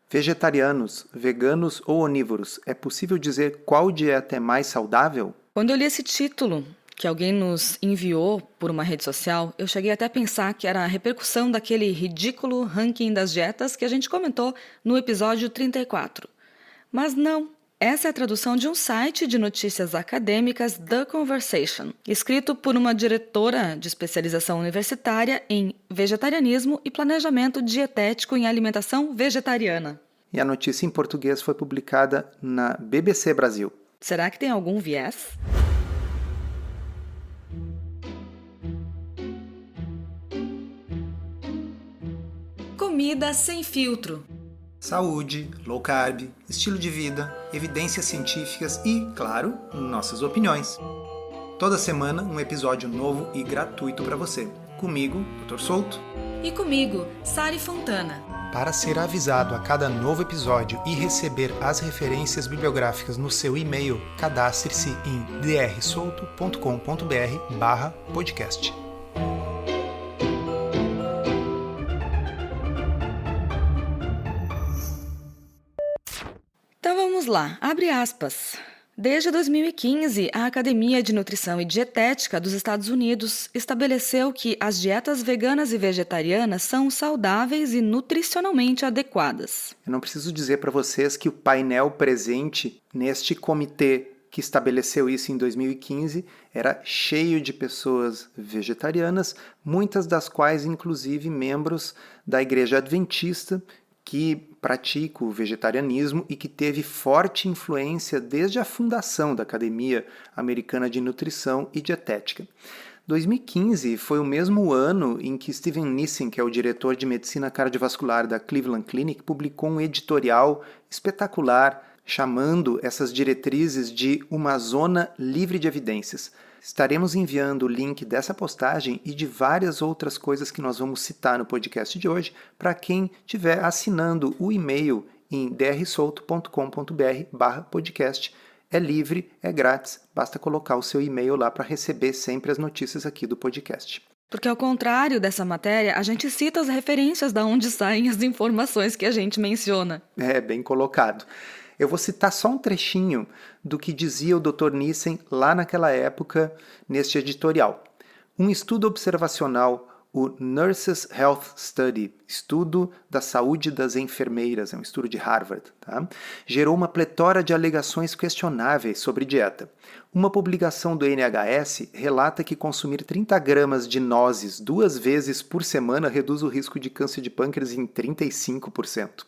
Vegetarianos, veganos ou onívoros, é possível dizer qual dieta é mais saudável? Quando eu li esse título, que alguém nos enviou por uma rede social, eu cheguei até a pensar que era a repercussão daquele ridículo ranking das dietas que a gente comentou no episódio 34. Mas não. Essa é a tradução de um site de notícias acadêmicas, The Conversation, escrito por uma diretora de especialização universitária em vegetarianismo e planejamento dietético em alimentação vegetariana. E a notícia em português foi publicada na BBC Brasil. Será que tem algum viés? Comida sem filtro. Saúde, low carb, estilo de vida, evidências científicas e, claro, nossas opiniões. Toda semana um episódio novo e gratuito para você. Comigo, Dr. Souto. E comigo, Sari Fontana. Para ser avisado a cada novo episódio e receber as referências bibliográficas no seu e-mail, cadastre-se em drsolto.com.br/podcast. Então vamos lá, abre aspas. Desde 2015, a Academia de Nutrição e Dietética dos Estados Unidos estabeleceu que as dietas veganas e vegetarianas são saudáveis e nutricionalmente adequadas. Eu não preciso dizer para vocês que o painel presente neste comitê que estabeleceu isso em 2015 era cheio de pessoas vegetarianas, muitas das quais inclusive membros da Igreja Adventista, que pratica o vegetarianismo e que teve forte influência desde a fundação da Academia Americana de Nutrição e Dietética. 2015 foi o mesmo ano em que Steven Nissen, que é o diretor de medicina cardiovascular da Cleveland Clinic, publicou um editorial espetacular chamando essas diretrizes de uma zona livre de evidências. Estaremos enviando o link dessa postagem e de várias outras coisas que nós vamos citar no podcast de hoje para quem estiver assinando o e-mail em drsolto.com.br/podcast. É livre, é grátis, basta colocar o seu e-mail lá para receber sempre as notícias aqui do podcast. Porque ao contrário dessa matéria, a gente cita as referências de onde saem as informações que a gente menciona. É, bem colocado. Eu vou citar só um trechinho do que dizia o Dr. Nissen lá naquela época, neste editorial. Um estudo observacional, o Nurses Health Study, estudo da saúde das enfermeiras, é um estudo de Harvard, tá? Gerou uma pletora de alegações questionáveis sobre dieta. Uma publicação do NHS relata que consumir 30 gramas de nozes 2 vezes por semana reduz o risco de câncer de pâncreas em 35%.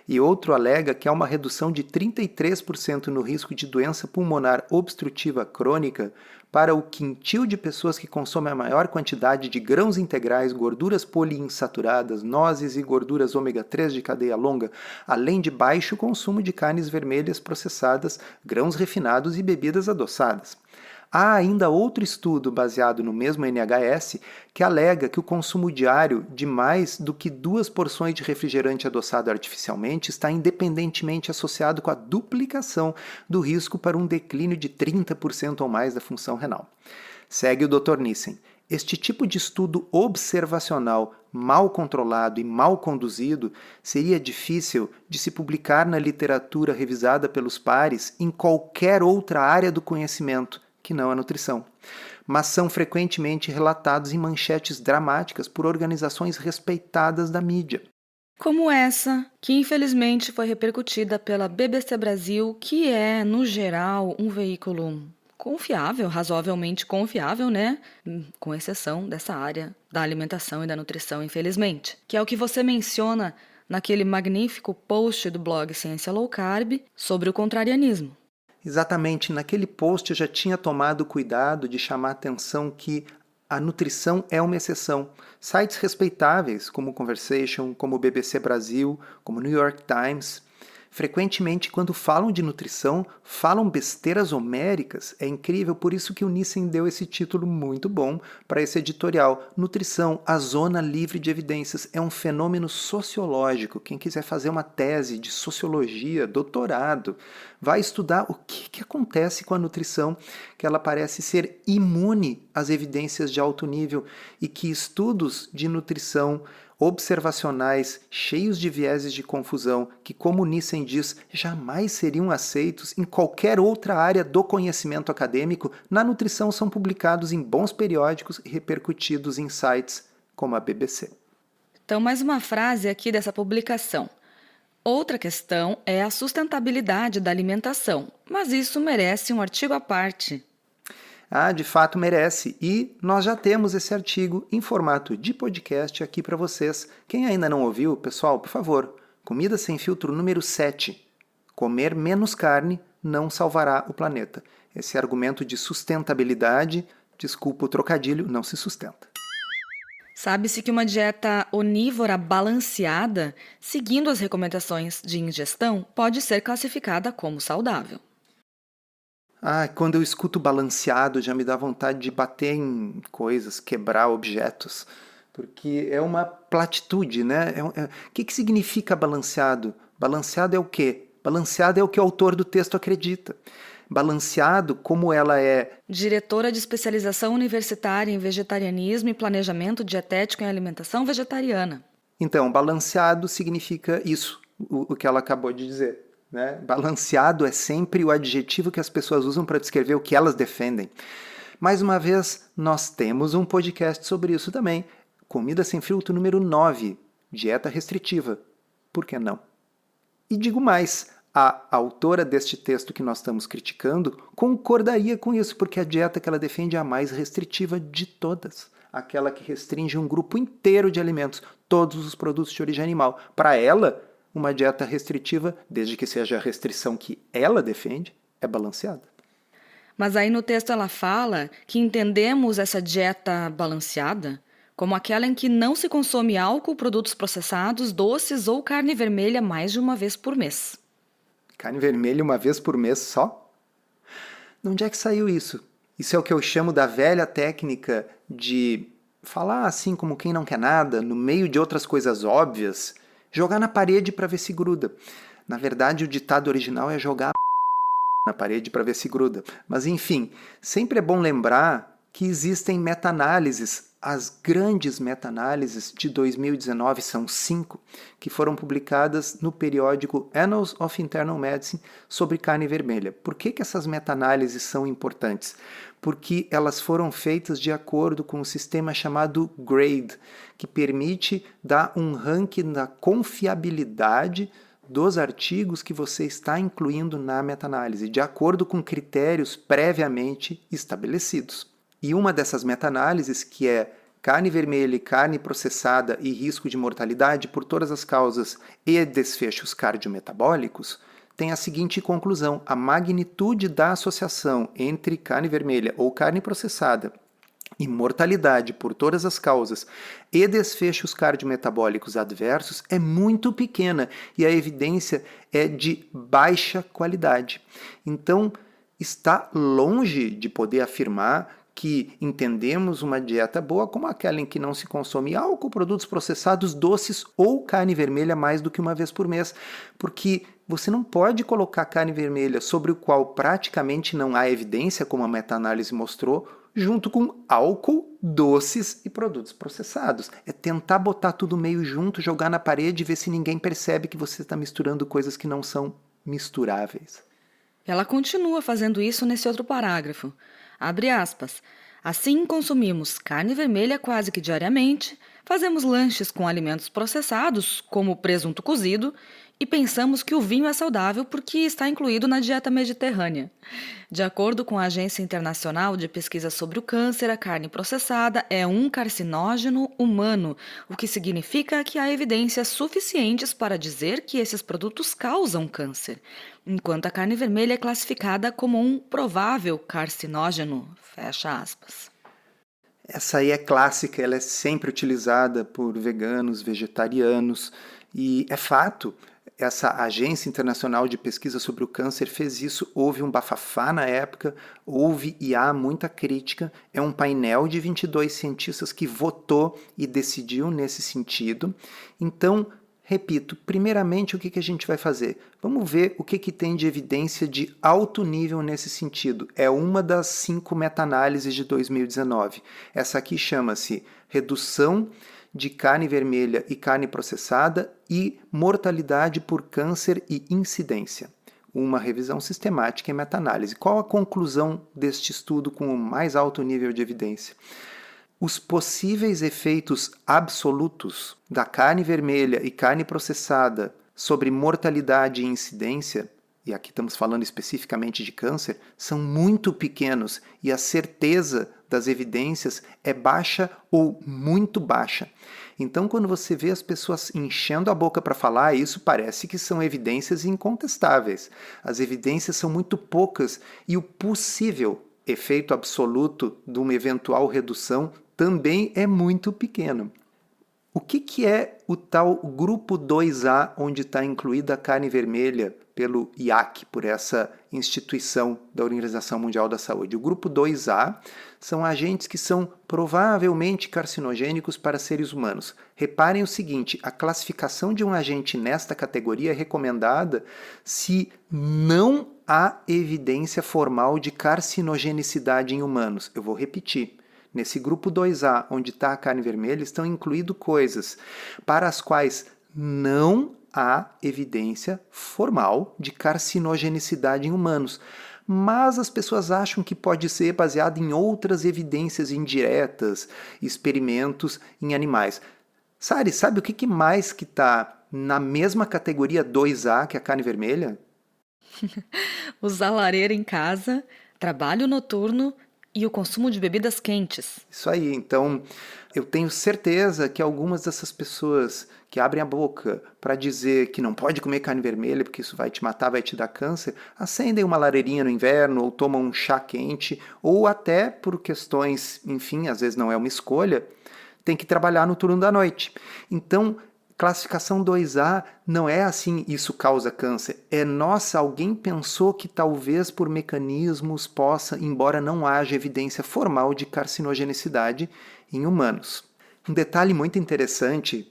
E outro alega que há uma redução de 33% no risco de doença pulmonar obstrutiva crônica para o quintil de pessoas que consomem a maior quantidade de grãos integrais, gorduras poliinsaturadas, nozes e gorduras ômega 3 de cadeia longa, além de baixo consumo de carnes vermelhas processadas, grãos refinados e bebidas adoçadas. Há ainda outro estudo baseado no mesmo NHS que alega que o consumo diário de mais do que 2 porções de refrigerante adoçado artificialmente está independentemente associado com a duplicação do risco para um declínio de 30% ou mais da função renal. Segue o Dr. Nissen. Este tipo de estudo observacional mal controlado e mal conduzido seria difícil de se publicar na literatura revisada pelos pares em qualquer outra área do conhecimento, que não a nutrição, mas são frequentemente relatados em manchetes dramáticas por organizações respeitadas da mídia. Como essa, que infelizmente foi repercutida pela BBC Brasil, que é, no geral, um veículo confiável, razoavelmente confiável, né? Com exceção dessa área da alimentação e da nutrição, infelizmente. Que é o que você menciona naquele magnífico post do blog Ciência Low Carb sobre o contrarianismo. Exatamente, naquele post eu já tinha tomado cuidado de chamar a atenção que a nutrição é uma exceção. Sites respeitáveis, como o Conversation, como o BBC Brasil, como o New York Times, frequentemente, quando falam de nutrição, falam besteiras homéricas. É incrível, por isso que o Nissen deu esse título muito bom para esse editorial. Nutrição, a zona livre de evidências, é um fenômeno sociológico. Quem quiser fazer uma tese de sociologia, doutorado, vai estudar o que acontece com a nutrição, que ela parece ser imune às evidências de alto nível e que estudos de nutrição observacionais cheios de vieses de confusão que, como Nissen diz, jamais seriam aceitos em qualquer outra área do conhecimento acadêmico, na nutrição são publicados em bons periódicos e repercutidos em sites como a BBC. Então, mais uma frase aqui dessa publicação. Outra questão é a sustentabilidade da alimentação, mas isso merece um artigo à parte. Ah, de fato merece. E nós já temos esse artigo em formato de podcast aqui para vocês. Quem ainda não ouviu, pessoal, por favor, Comida Sem Filtro número 7. Comer menos carne não salvará o planeta. Esse argumento de sustentabilidade, desculpa o trocadilho, não se sustenta. Sabe-se que uma dieta onívora balanceada, seguindo as recomendações de ingestão, pode ser classificada como saudável. Ah, quando eu escuto balanceado, já me dá vontade de bater em coisas, quebrar objetos, porque é uma platitude, né? O que significa balanceado? Balanceado é o quê? Balanceado é o que o autor do texto acredita. Balanceado, como ela é... Diretora de especialização universitária em vegetarianismo e planejamento dietético em alimentação vegetariana. Então, balanceado significa isso, o que ela acabou de dizer. Né? Balanceado é sempre o adjetivo que as pessoas usam para descrever o que elas defendem. Mais uma vez, nós temos um podcast sobre isso também. Comida Sem Filtro número 9, dieta restritiva. Por que não? E digo mais, a autora deste texto que nós estamos criticando concordaria com isso, porque a dieta que ela defende é a mais restritiva de todas. Aquela que restringe um grupo inteiro de alimentos, todos os produtos de origem animal. Para ela, uma dieta restritiva, desde que seja a restrição que ela defende, é balanceada. Mas aí no texto ela fala que entendemos essa dieta balanceada como aquela em que não se consome álcool, produtos processados, doces ou carne vermelha mais de uma vez por mês. Carne vermelha uma vez por mês só? De onde é que saiu isso? Isso é o que eu chamo da velha técnica de falar assim como quem não quer nada, no meio de outras coisas óbvias, jogar na parede para ver se gruda. Na verdade, o ditado original é jogar na parede para ver se gruda. Mas enfim, sempre é bom lembrar que existem meta-análises. As grandes meta-análises de 2019 são 5, que foram publicadas no periódico Annals of Internal Medicine sobre carne vermelha. Por que essas meta-análises são importantes? Porque elas foram feitas de acordo com um sistema chamado GRADE, que permite dar um ranking da confiabilidade dos artigos que você está incluindo na meta-análise, de acordo com critérios previamente estabelecidos. E uma dessas meta-análises, que é carne vermelha e carne processada e risco de mortalidade por todas as causas e desfechos cardiometabólicos, tem a seguinte conclusão: a magnitude da associação entre carne vermelha ou carne processada e mortalidade por todas as causas e desfechos cardiometabólicos adversos é muito pequena e a evidência é de baixa qualidade. Então, está longe de poder afirmar que entendemos uma dieta boa como aquela em que não se consome álcool, produtos processados, doces ou carne vermelha mais do que uma vez por mês, porque você não pode colocar carne vermelha sobre o qual praticamente não há evidência, como a meta-análise mostrou, junto com álcool, doces e produtos processados. É tentar botar tudo meio junto, jogar na parede e ver se ninguém percebe que você está misturando coisas que não são misturáveis. Ela continua fazendo isso nesse outro parágrafo. Abre aspas. Assim consumimos carne vermelha quase que diariamente, fazemos lanches com alimentos processados, como presunto cozido, e pensamos que o vinho é saudável porque está incluído na dieta mediterrânea. De acordo com a Agência Internacional de Pesquisa sobre o Câncer, a carne processada é um carcinógeno humano, o que significa que há evidências suficientes para dizer que esses produtos causam câncer, enquanto a carne vermelha é classificada como um provável carcinógeno. Fecha aspas. Essa aí é clássica, ela é sempre utilizada por veganos, vegetarianos, e é fato. Essa Agência Internacional de Pesquisa sobre o Câncer fez isso, houve um bafafá na época, houve e há muita crítica. É um painel de 22 cientistas que votou e decidiu nesse sentido. Então, repito, primeiramente o que a gente vai fazer? Vamos ver o que tem de evidência de alto nível nesse sentido. É uma das 5 meta-análises de 2019. Essa aqui chama-se Redução de carne vermelha e carne processada e mortalidade por câncer e incidência. Uma revisão sistemática e meta-análise. Qual a conclusão deste estudo com o mais alto nível de evidência? Os possíveis efeitos absolutos da carne vermelha e carne processada sobre mortalidade e incidência, e aqui estamos falando especificamente de câncer, são muito pequenos e a certeza das evidências é baixa ou muito baixa. Então, quando você vê as pessoas enchendo a boca para falar, isso parece que são evidências incontestáveis. As evidências são muito poucas e o possível efeito absoluto de uma eventual redução também é muito pequeno. O que é o tal grupo 2A, onde está incluída a carne vermelha pelo IAC, por essa instituição da Organização Mundial da Saúde? O grupo 2A são agentes que são provavelmente carcinogênicos para seres humanos. Reparem o seguinte, a classificação de um agente nesta categoria é recomendada se não há evidência formal de carcinogenicidade em humanos. Eu vou repetir. Nesse grupo 2A, onde está a carne vermelha, estão incluídas coisas para as quais não há evidência formal de carcinogenicidade em humanos. Mas as pessoas acham que pode ser baseado em outras evidências indiretas, experimentos em animais. Sabe o que mais que está na mesma categoria 2A que a carne vermelha? Usar lareira em casa, trabalho noturno e o consumo de bebidas quentes. Isso aí, então eu tenho certeza que algumas dessas pessoas que abrem a boca para dizer que não pode comer carne vermelha porque isso vai te matar, vai te dar câncer, acendem uma lareirinha no inverno ou tomam um chá quente, ou até por questões, enfim, às vezes não é uma escolha, tem que trabalhar no turno da noite. Então, classificação 2A não é assim, isso causa câncer. É, nossa, alguém pensou que talvez por mecanismos possa, embora não haja evidência formal de carcinogenicidade em humanos. Um detalhe muito interessante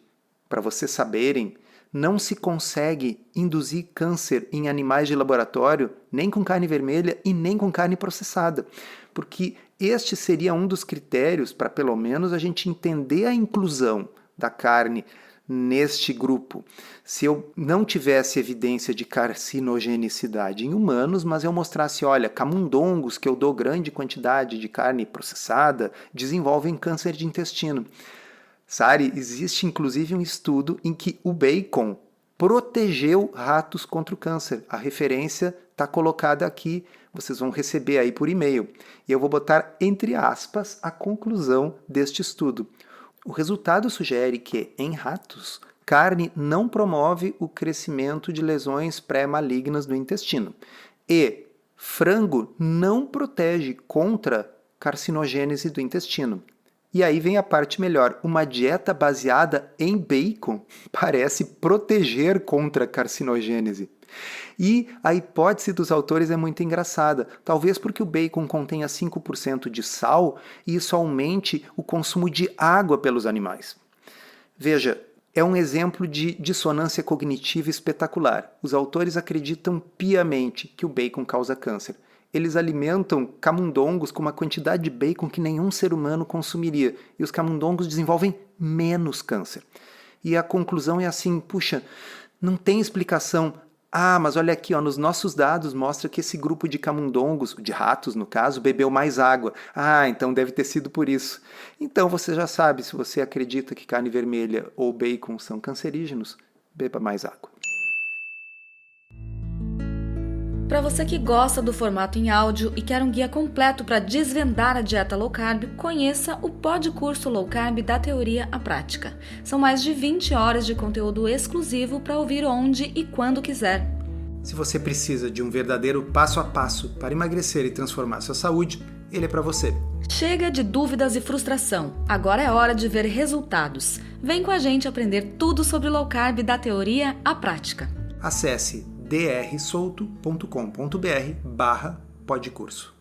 para vocês saberem, não se consegue induzir câncer em animais de laboratório nem com carne vermelha e nem com carne processada, porque este seria um dos critérios para pelo menos a gente entender a inclusão da carne neste grupo. Se eu não tivesse evidência de carcinogenicidade em humanos, mas eu mostrasse, olha, camundongos que eu dou grande quantidade de carne processada desenvolvem câncer de intestino. Sari, existe inclusive um estudo em que o bacon protegeu ratos contra o câncer. A referência está colocada aqui, vocês vão receber aí por e-mail. E eu vou botar entre aspas a conclusão deste estudo. O resultado sugere que, em ratos, carne não promove o crescimento de lesões pré-malignas no intestino. E frango não protege contra carcinogênese do intestino. E aí vem a parte melhor. Uma dieta baseada em bacon parece proteger contra carcinogênese. E a hipótese dos autores é muito engraçada. Talvez porque o bacon contenha 5% de sal e isso aumente o consumo de água pelos animais. Veja, é um exemplo de dissonância cognitiva espetacular. Os autores acreditam piamente que o bacon causa câncer. Eles alimentam camundongos com uma quantidade de bacon que nenhum ser humano consumiria. E os camundongos desenvolvem menos câncer. E a conclusão é assim, puxa, não tem explicação. Ah, mas olha aqui, ó, nos nossos dados mostra que esse grupo de camundongos, de ratos no caso, bebeu mais água. Ah, então deve ter sido por isso. Então você já sabe, se você acredita que carne vermelha ou bacon são cancerígenos, beba mais água. Para você que gosta do formato em áudio e quer um guia completo para desvendar a dieta low carb, conheça o podcurso Low Carb da Teoria à Prática. São mais de 20 horas de conteúdo exclusivo para ouvir onde e quando quiser. Se você precisa de um verdadeiro passo a passo para emagrecer e transformar sua saúde, ele é para você. Chega de dúvidas e frustração. Agora é hora de ver resultados. Vem com a gente aprender tudo sobre low carb da Teoria à Prática. Acesse drsolto.com.br/podcurso.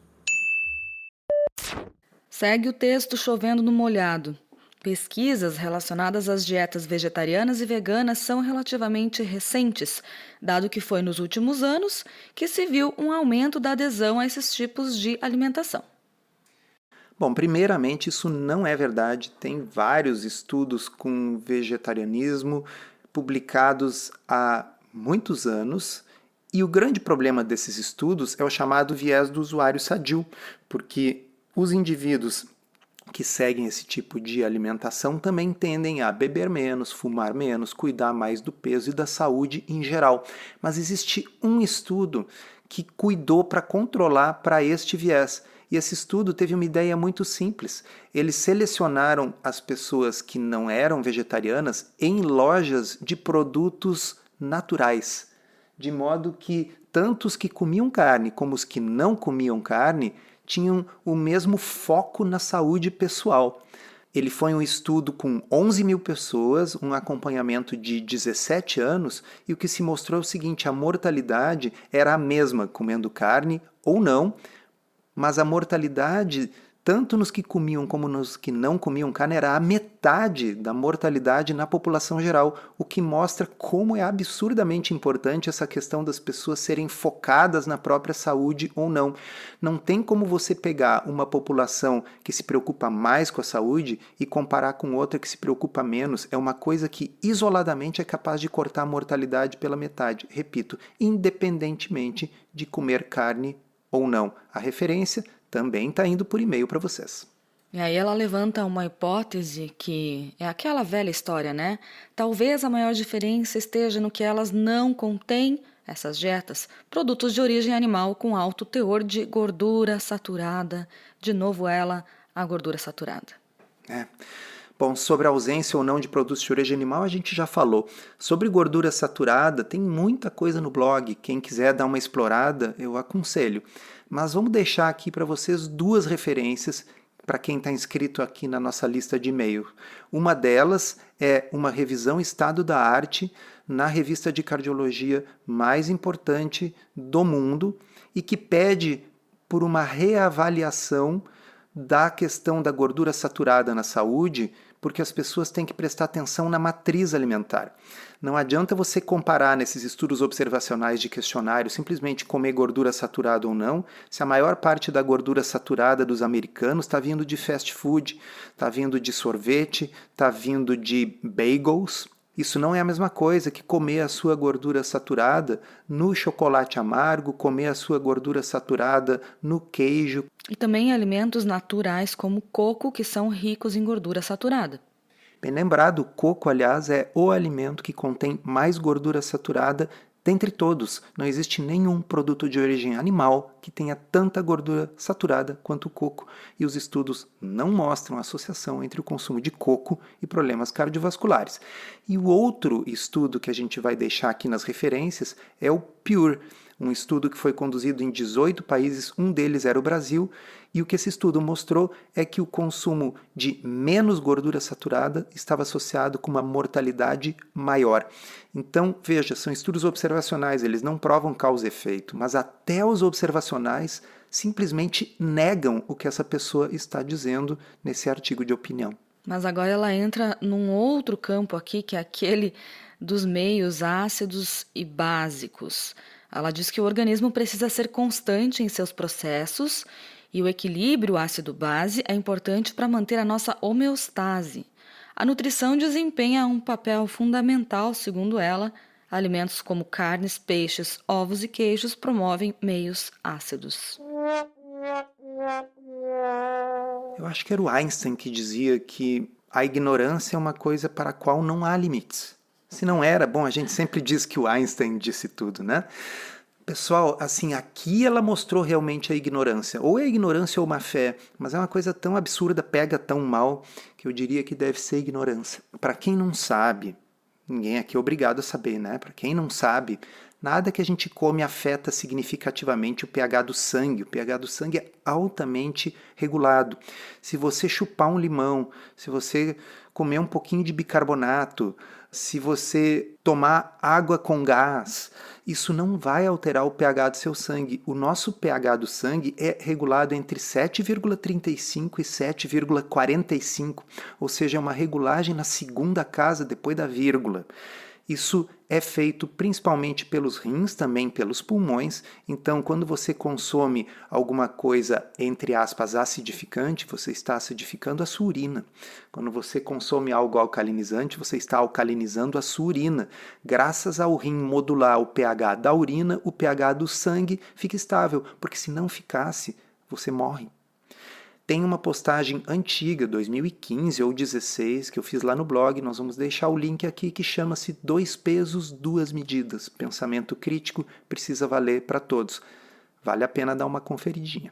Segue o texto Chovendo no Molhado. Pesquisas relacionadas às dietas vegetarianas e veganas são relativamente recentes, dado que foi nos últimos anos que se viu um aumento da adesão a esses tipos de alimentação. Bom, primeiramente, isso não é verdade. Tem vários estudos com vegetarianismo publicados há muitos anos. E o grande problema desses estudos é o chamado viés do usuário sadio, porque os indivíduos que seguem esse tipo de alimentação também tendem a beber menos, fumar menos, cuidar mais do peso e da saúde em geral. Mas existe um estudo que cuidou para controlar para este viés. E esse estudo teve uma ideia muito simples. Eles selecionaram as pessoas que não eram vegetarianas em lojas de produtos naturais, de modo que tanto os que comiam carne como os que não comiam carne tinham o mesmo foco na saúde pessoal. Ele foi um estudo com 11 mil pessoas, um acompanhamento de 17 anos, e o que se mostrou é o seguinte: a mortalidade era a mesma comendo carne ou não, mas a mortalidade, tanto nos que comiam como nos que não comiam carne, era a metade da mortalidade na população geral, o que mostra como é absurdamente importante essa questão das pessoas serem focadas na própria saúde ou não. Não tem como você pegar uma população que se preocupa mais com a saúde e comparar com outra que se preocupa menos. É uma coisa que isoladamente é capaz de cortar a mortalidade pela metade. Repito, independentemente de comer carne ou não. A referência também está indo por e-mail para vocês. E aí ela levanta uma hipótese que é aquela velha história, né? Talvez a maior diferença esteja no que elas não contêm, essas dietas, produtos de origem animal com alto teor de gordura saturada. De novo ela, a gordura saturada. Bom, sobre a ausência ou não de produtos de origem animal, a gente já falou. Sobre gordura saturada, tem muita coisa no blog. Quem quiser dar uma explorada, eu aconselho. Mas vamos deixar aqui para vocês duas referências para quem está inscrito aqui na nossa lista de e-mail. Uma delas é uma revisão estado da arte na revista de cardiologia mais importante do mundo e que pede por uma reavaliação da questão da gordura saturada na saúde, porque as pessoas têm que prestar atenção na matriz alimentar. Não adianta você comparar nesses estudos observacionais de questionário simplesmente comer gordura saturada ou não, se a maior parte da gordura saturada dos americanos está vindo de fast food, está vindo de sorvete, está vindo de bagels. Isso não é a mesma coisa que comer a sua gordura saturada no chocolate amargo, comer a sua gordura saturada no queijo. E também alimentos naturais como coco, que são ricos em gordura saturada. Bem lembrado, o coco, aliás, é o alimento que contém mais gordura saturada dentre todos. Não existe nenhum produto de origem animal que tenha tanta gordura saturada quanto o coco, e os estudos não mostram associação entre o consumo de coco e problemas cardiovasculares. E o outro estudo que a gente vai deixar aqui nas referências é o Pure, um estudo que foi conduzido em 18 países, um deles era o Brasil, e o que esse estudo mostrou é que o consumo de menos gordura saturada estava associado com uma mortalidade maior. Então, veja, são estudos observacionais, eles não provam causa e efeito, mas até os observacionais simplesmente negam o que essa pessoa está dizendo nesse artigo de opinião. Mas agora ela entra num outro campo aqui, que é aquele dos meios ácidos e básicos. Ela diz que o organismo precisa ser constante em seus processos e o equilíbrio ácido-base é importante para manter a nossa homeostase. A nutrição desempenha um papel fundamental, segundo ela. Alimentos como carnes, peixes, ovos e queijos promovem meios ácidos. Eu acho que era o Einstein que dizia que a ignorância é uma coisa para a qual não há limites. Se não era, bom, a gente sempre diz que o Einstein disse tudo, né? Pessoal, assim, aqui ela mostrou realmente a ignorância. Ou é ignorância ou má fé, mas é uma coisa tão absurda, pega tão mal, que eu diria que deve ser ignorância. Para quem não sabe, ninguém aqui é obrigado a saber, né? Para quem não sabe, nada que a gente come afeta significativamente o pH do sangue. O pH do sangue é altamente regulado. Se você chupar um limão, se você comer um pouquinho de bicarbonato, se você tomar água com gás, isso não vai alterar o pH do seu sangue. O nosso pH do sangue é regulado entre 7,35 e 7,45, ou seja, é uma regulagem na segunda casa depois da vírgula. Isso é feito principalmente pelos rins, também pelos pulmões. Então, quando você consome alguma coisa, entre aspas, acidificante, você está acidificando a sua urina. Quando você consome algo alcalinizante, você está alcalinizando a sua urina. Graças ao rim modular o pH da urina, o pH do sangue fica estável, porque se não ficasse, você morre. Tem uma postagem antiga, 2015 ou 2016, que eu fiz lá no blog, nós vamos deixar o link aqui, que chama-se 2 pesos, 2 medidas. Pensamento crítico precisa valer para todos. Vale a pena dar uma conferidinha.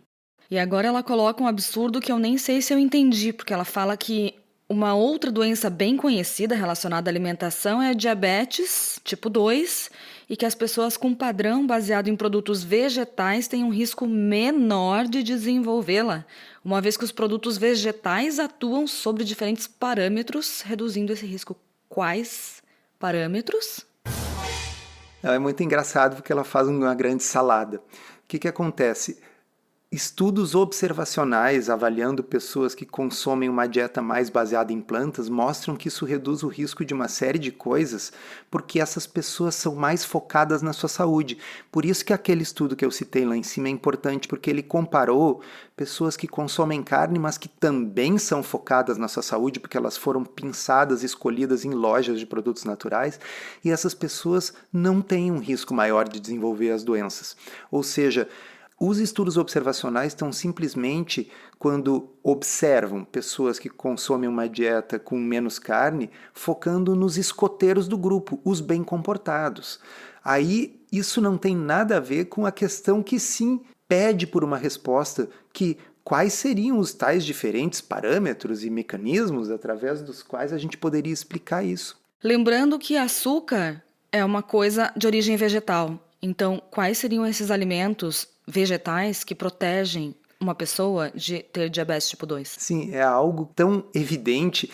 E agora ela coloca um absurdo que eu nem sei se eu entendi, porque ela fala que uma outra doença bem conhecida relacionada à alimentação é a diabetes tipo 2 e que as pessoas com padrão baseado em produtos vegetais têm um risco menor de desenvolvê-la, uma vez que os produtos vegetais atuam sobre diferentes parâmetros, reduzindo esse risco. Quais parâmetros? É muito engraçado porque ela faz uma grande salada. O que acontece? Estudos observacionais avaliando pessoas que consomem uma dieta mais baseada em plantas mostram que isso reduz o risco de uma série de coisas, porque essas pessoas são mais focadas na sua saúde. Por isso que aquele estudo que eu citei lá em cima é importante, porque ele comparou pessoas que consomem carne, mas que também são focadas na sua saúde, porque elas foram pinçadas, escolhidas em lojas de produtos naturais, e essas pessoas não têm um risco maior de desenvolver as doenças. Ou seja, os estudos observacionais estão simplesmente, quando observam pessoas que consomem uma dieta com menos carne, focando nos escoteiros do grupo, os bem comportados. Aí, isso não tem nada a ver com a questão que sim pede por uma resposta, que quais seriam os tais diferentes parâmetros e mecanismos através dos quais a gente poderia explicar isso. Lembrando que açúcar é uma coisa de origem vegetal. Então, quais seriam esses alimentos vegetais que protegem uma pessoa de ter diabetes tipo 2? Sim, é algo tão evidente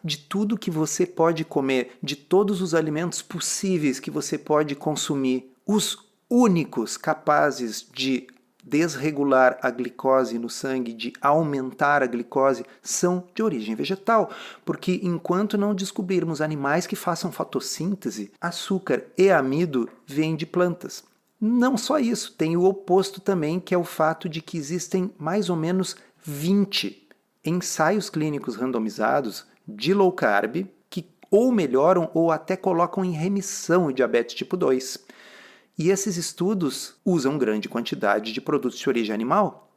de tudo que você pode comer, de todos os alimentos possíveis que você pode consumir, os únicos capazes de desregular a glicose no sangue, de aumentar a glicose, são de origem vegetal, porque enquanto não descobrirmos animais que façam fotossíntese, açúcar e amido vêm de plantas. Não só isso, tem o oposto também, que é o fato de que existem mais ou menos 20 ensaios clínicos randomizados de low carb que ou melhoram ou até colocam em remissão o diabetes tipo 2. E esses estudos usam grande quantidade de produtos de origem animal,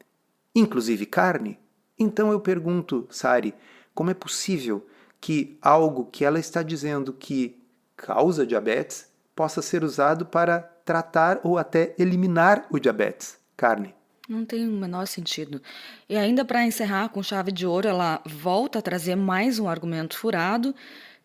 inclusive carne. Então eu pergunto, Sari, como é possível que algo que ela está dizendo que causa diabetes possa ser usado para tratar ou até eliminar o diabetes? Carne. Não tem o menor sentido. E ainda para encerrar com chave de ouro, ela volta a trazer mais um argumento furado,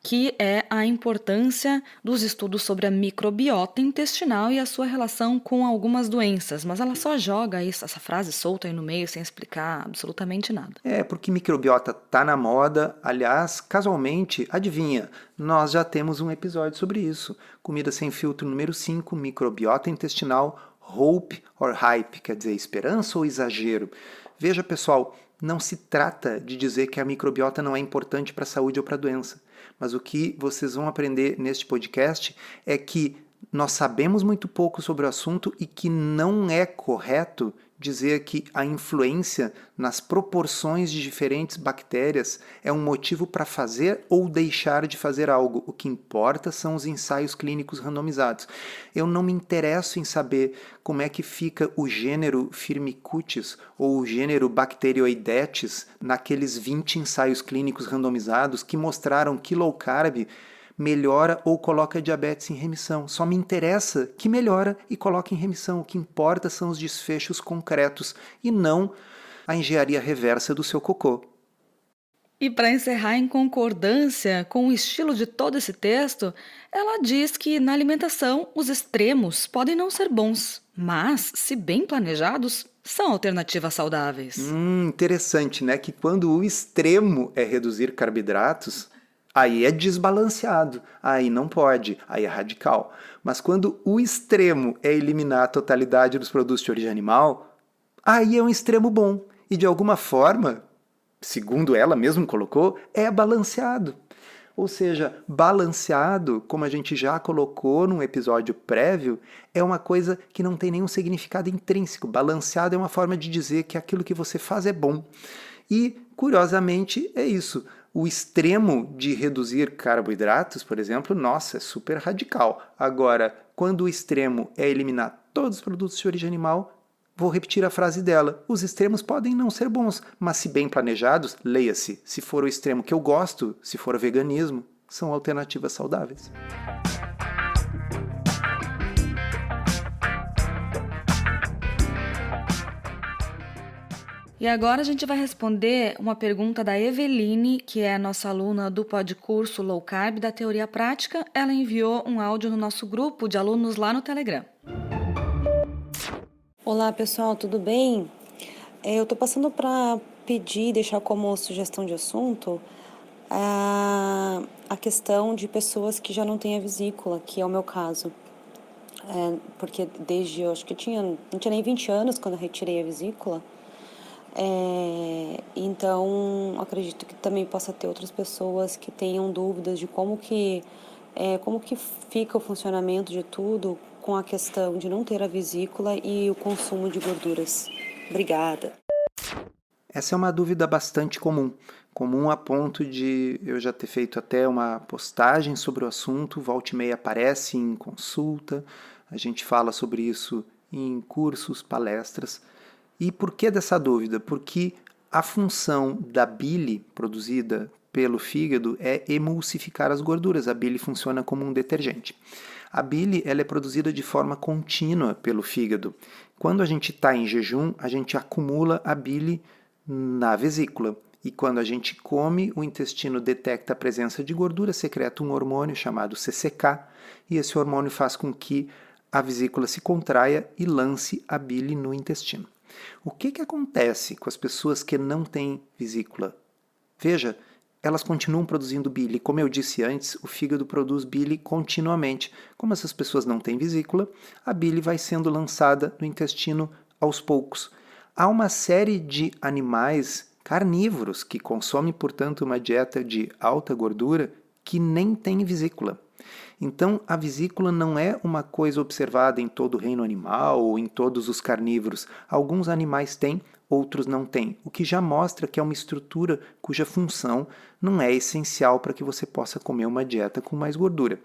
que é a importância dos estudos sobre a microbiota intestinal e a sua relação com algumas doenças. Mas ela só joga essa frase solta aí no meio sem explicar absolutamente nada. É, porque microbiota tá na moda. Aliás, casualmente, adivinha, nós já temos um episódio sobre isso. Comida Sem Filtro número 5, microbiota intestinal, hope or hype, quer dizer esperança ou exagero. Veja, pessoal, não se trata de dizer que a microbiota não é importante para a saúde ou para a doença. Mas o que vocês vão aprender neste podcast é que nós sabemos muito pouco sobre o assunto e que não é correto dizer que a influência nas proporções de diferentes bactérias é um motivo para fazer ou deixar de fazer algo. O que importa são os ensaios clínicos randomizados. Eu não me interesso em saber como é que fica o gênero Firmicutes ou o gênero Bacteroidetes naqueles 20 ensaios clínicos randomizados que mostraram que low carb melhora ou coloca a diabetes em remissão. Só me interessa que melhora e coloca em remissão. O que importa são os desfechos concretos e não a engenharia reversa do seu cocô. E para encerrar em concordância com o estilo de todo esse texto, ela diz que na alimentação os extremos podem não ser bons, mas, se bem planejados, são alternativas saudáveis. Interessante, né? Que quando o extremo é reduzir carboidratos, aí é desbalanceado, aí não pode, aí é radical. Mas quando o extremo é eliminar a totalidade dos produtos de origem animal, aí é um extremo bom. E de alguma forma, segundo ela mesma colocou, é balanceado. Ou seja, balanceado, como a gente já colocou num episódio prévio, é uma coisa que não tem nenhum significado intrínseco. Balanceado é uma forma de dizer que aquilo que você faz é bom. E, curiosamente, é isso. O extremo de reduzir carboidratos, por exemplo, nossa, é super radical. Agora, quando o extremo é eliminar todos os produtos de origem animal, vou repetir a frase dela. Os extremos podem não ser bons, mas se bem planejados, leia-se. Se for o extremo que eu gosto, se for veganismo, são alternativas saudáveis. E agora a gente vai responder uma pergunta da Eveline, que é a nossa aluna do podcurso Low Carb da Teoria Prática. Ela enviou um áudio no nosso grupo de alunos lá no Telegram. Olá pessoal, tudo bem? Eu estou passando para pedir, deixar como sugestão de assunto a questão de pessoas que já não têm a vesícula, que é o meu caso. Porque desde, eu acho que não tinha nem 20 anos quando eu retirei a vesícula. Então, acredito que também possa ter outras pessoas que tenham dúvidas de como que fica o funcionamento de tudo com a questão de não ter a vesícula e o consumo de gorduras. Obrigada. Essa é uma dúvida bastante comum a ponto de eu já ter feito até uma postagem sobre o assunto, volta e meia aparece em consulta, a gente fala sobre isso em cursos, palestras. E por que dessa dúvida? Porque a função da bile produzida pelo fígado é emulsificar as gorduras. A bile funciona como um detergente. A bile ela é produzida de forma contínua pelo fígado. Quando a gente está em jejum, a gente acumula a bile na vesícula. E quando a gente come, o intestino detecta a presença de gordura, secreta um hormônio chamado CCK, e esse hormônio faz com que a vesícula se contraia e lance a bile no intestino. O que acontece com as pessoas que não têm vesícula? Veja, elas continuam produzindo bile. Como eu disse antes, o fígado produz bile continuamente. Como essas pessoas não têm vesícula, a bile vai sendo lançada no intestino aos poucos. Há uma série de animais carnívoros que consomem, portanto, uma dieta de alta gordura que nem têm vesícula. Então, a vesícula não é uma coisa observada em todo o reino animal ou em todos os carnívoros. Alguns animais têm, outros não têm, o que já mostra que é uma estrutura cuja função não é essencial para que você possa comer uma dieta com mais gordura.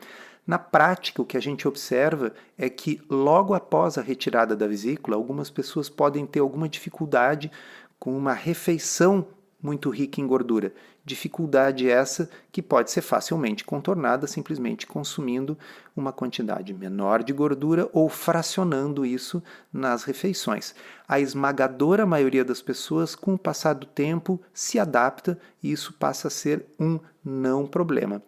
Na prática, o que a gente observa é que logo após a retirada da vesícula, algumas pessoas podem ter alguma dificuldade com uma refeição muito rica em gordura. Dificuldade essa que pode ser facilmente contornada simplesmente consumindo uma quantidade menor de gordura ou fracionando isso nas refeições. A esmagadora maioria das pessoas, com o passar do tempo, se adapta e isso passa a ser um não problema.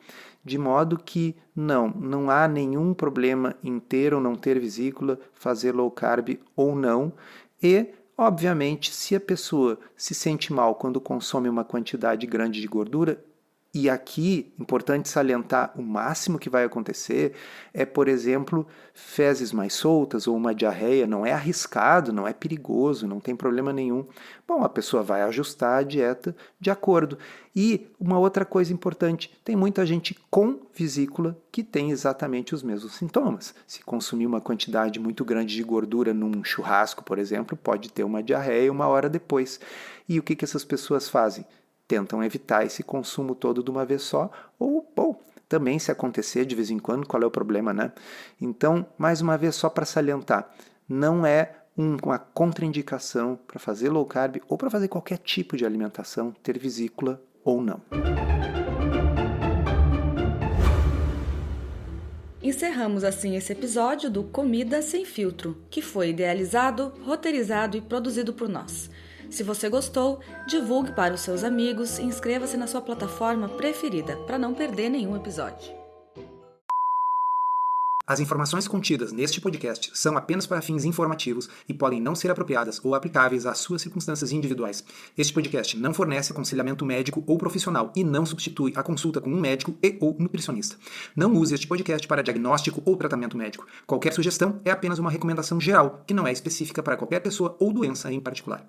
De modo que não há nenhum problema em ter ou não ter vesícula, fazer low carb ou não, e obviamente, se a pessoa se sente mal quando consome uma quantidade grande de gordura, e aqui, importante salientar, o máximo que vai acontecer é, por exemplo, fezes mais soltas ou uma diarreia. Não é arriscado, não é perigoso, não tem problema nenhum. Bom, a pessoa vai ajustar a dieta de acordo. E uma outra coisa importante, tem muita gente com vesícula que tem exatamente os mesmos sintomas. Se consumir uma quantidade muito grande de gordura num churrasco, por exemplo, pode ter uma diarreia uma hora depois. E o que essas pessoas fazem? Tentam evitar esse consumo todo de uma vez só, ou, bom, também se acontecer de vez em quando, qual é o problema, né? Então, mais uma vez, só para salientar, não é uma contraindicação para fazer low carb ou para fazer qualquer tipo de alimentação, ter vesícula ou não. Encerramos assim esse episódio do Comida Sem Filtro, que foi idealizado, roteirizado e produzido por nós. Se você gostou, divulgue para os seus amigos e inscreva-se na sua plataforma preferida para não perder nenhum episódio. As informações contidas neste podcast são apenas para fins informativos e podem não ser apropriadas ou aplicáveis às suas circunstâncias individuais. Este podcast não fornece aconselhamento médico ou profissional e não substitui a consulta com um médico ou nutricionista. Não use este podcast para diagnóstico ou tratamento médico. Qualquer sugestão é apenas uma recomendação geral, que não é específica para qualquer pessoa ou doença em particular.